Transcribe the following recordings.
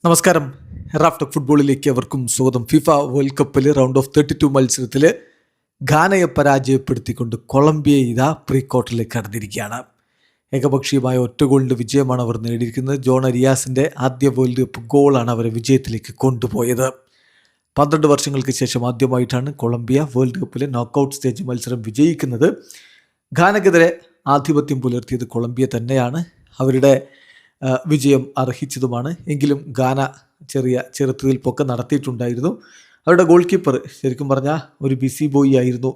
നമസ്കാരം. റാഫ്റ്റർ ഫുട്ബോളിലേക്ക് അവർക്കും സ്വാഗതം. ഫിഫ വേൾഡ് കപ്പിൽ റൗണ്ട് ഓഫ് 32 മത്സരത്തിൽ ഘാനയെ പരാജയപ്പെടുത്തിക്കൊണ്ട് കൊളംബിയ ഇതാ പ്രീ ക്വാർട്ടറിലേക്ക് കടന്നിരിക്കുകയാണ്. ഏകപക്ഷീയമായ ഒറ്റ ഗോളിൻ്റെ വിജയമാണ് അവർ നേടിയിരിക്കുന്നത്. ജോൺ അരിയാസിൻ്റെ ആദ്യ വേൾഡ് കപ്പ് ഗോളാണ് അവരെ വിജയത്തിലേക്ക് കൊണ്ടുപോയത്. 12 വർഷങ്ങൾക്ക് ശേഷം ആദ്യമായിട്ടാണ് കൊളംബിയ വേൾഡ് കപ്പിലെ നോക്കൗട്ട് സ്റ്റേജ് മത്സരം വിജയിക്കുന്നത്. ഘാനക്കെതിരെ ആധിപത്യം പുലർത്തിയത് കൊളംബിയ തന്നെയാണ്. അവരുടെ വിജയം അർഹിച്ചതുമാണ്. എങ്കിലും ഘാന ചെറുത്തുനിൽപ്പൊക്കെ നടത്തിയിട്ടുണ്ടായിരുന്നു. അവരുടെ ഗോൾ കീപ്പർ ശരിക്കും പറഞ്ഞാൽ ഒരു ബിസി ബോയ് ആയിരുന്നു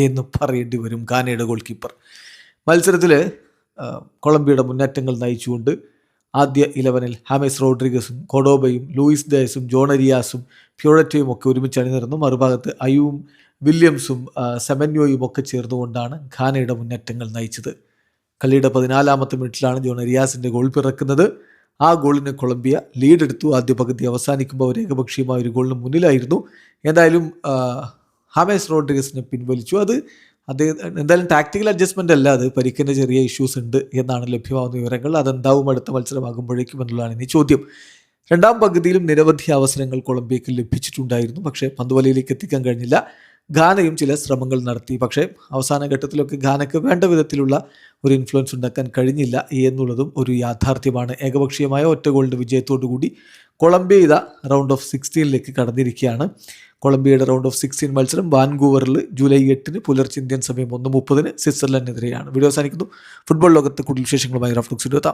എന്ന് പറയേണ്ടി വരും. ഘാനയുടെ ഗോൾ കീപ്പർ മത്സരത്തിൽ കൊളംബിയയുടെ മുന്നേറ്റങ്ങൾ നയിച്ചുകൊണ്ട് ആദ്യ 11-ൽ ഹാമേസ് റോഡ്രിഗസും കൊഡോബയും ലൂയിസ് ഡയസും ജോൺ അരിയാസും ഫ്യോററ്റയും ഒക്കെ ഒരുമിച്ച് അണിനിരന്നു. മറുഭാഗത്ത് അയുവും വില്യംസും സെമന്യോയും ഒക്കെ ചേർന്നുകൊണ്ടാണ് ഘാനയുടെ മുന്നേറ്റങ്ങൾ നയിച്ചത്. കളിയുടെ 14-ാമത്തെ മിനിറ്റിലാണ് ജോൺ അരിയാസിൻ്റെ ഗോൾ പിറക്കുന്നത്. ആ ഗോളിന് കൊളംബിയ ലീഡെടുത്തു. ആദ്യ പകുതി അവസാനിക്കുമ്പോൾ അവർ ഏകപക്ഷീയമായ ഒരു ഗോളിന് മുന്നിലായിരുന്നു. എന്തായാലും ഹാമേസ് റോഡ്രിഗസിനെ പിൻവലിച്ചു. അത് എന്തായാലും ടാക്ടിക്കൽ അഡ്ജസ്റ്റ്മെൻ്റ് അല്ല, അത് പരിക്കിൻ്റെ ചെറിയ ഇഷ്യൂസ് ഉണ്ട് എന്നാണ് ലഭ്യമാകുന്ന വിവരങ്ങൾ. അതെന്താവും അടുത്ത മത്സരമാകുമ്പോഴേക്കും എന്നുള്ളതാണ് ഇനി ചോദ്യം. രണ്ടാം പകുതിയിലും നിരവധി അവസരങ്ങൾ കൊളംബിയക്ക് ലഭിച്ചിട്ടുണ്ടായിരുന്നു, പക്ഷേ പന്തുവലയിലേക്ക് എത്തിക്കാൻ കഴിഞ്ഞില്ല. ഘാനയും ചില ശ്രമങ്ങൾ നടത്തി, പക്ഷേ അവസാന ഘട്ടത്തിലൊക്കെ ഘാനയ്ക്ക് വേണ്ട വിധത്തിലുള്ള ഒരു ഇൻഫ്ലുവൻസ് ഉണ്ടാക്കാൻ കഴിഞ്ഞില്ല എന്നുള്ളതും ഒരു യാഥാർത്ഥ്യമാണ്. ഏകപക്ഷീയമായ ഒറ്റ ഗോളിൻ്റെ വിജയത്തോടു കൂടി കൊളംബിയ ഇതാ റൗണ്ട് ഓഫ് 16ലേക്ക് കടന്നിരിക്കുകയാണ്. കൊളംബിയയുടെ റൗണ്ട് ഓഫ് 16 മത്സരം വാൻകൂവറിൽ ജൂലൈ 8 പുലർച്ചെ ഇന്ത്യൻ സമയം 1:30 സ്വിറ്റ്സർലൻഡിനെതിരെയാണ്. വീഡിയോ അവസാനിക്കുന്നു. ഫുട്ബോൾ ലോകത്തെ കൂടുതൽ വിശേഷങ്ങളുമായി റാഫ്റ്റോക്സിൽ എത്താം.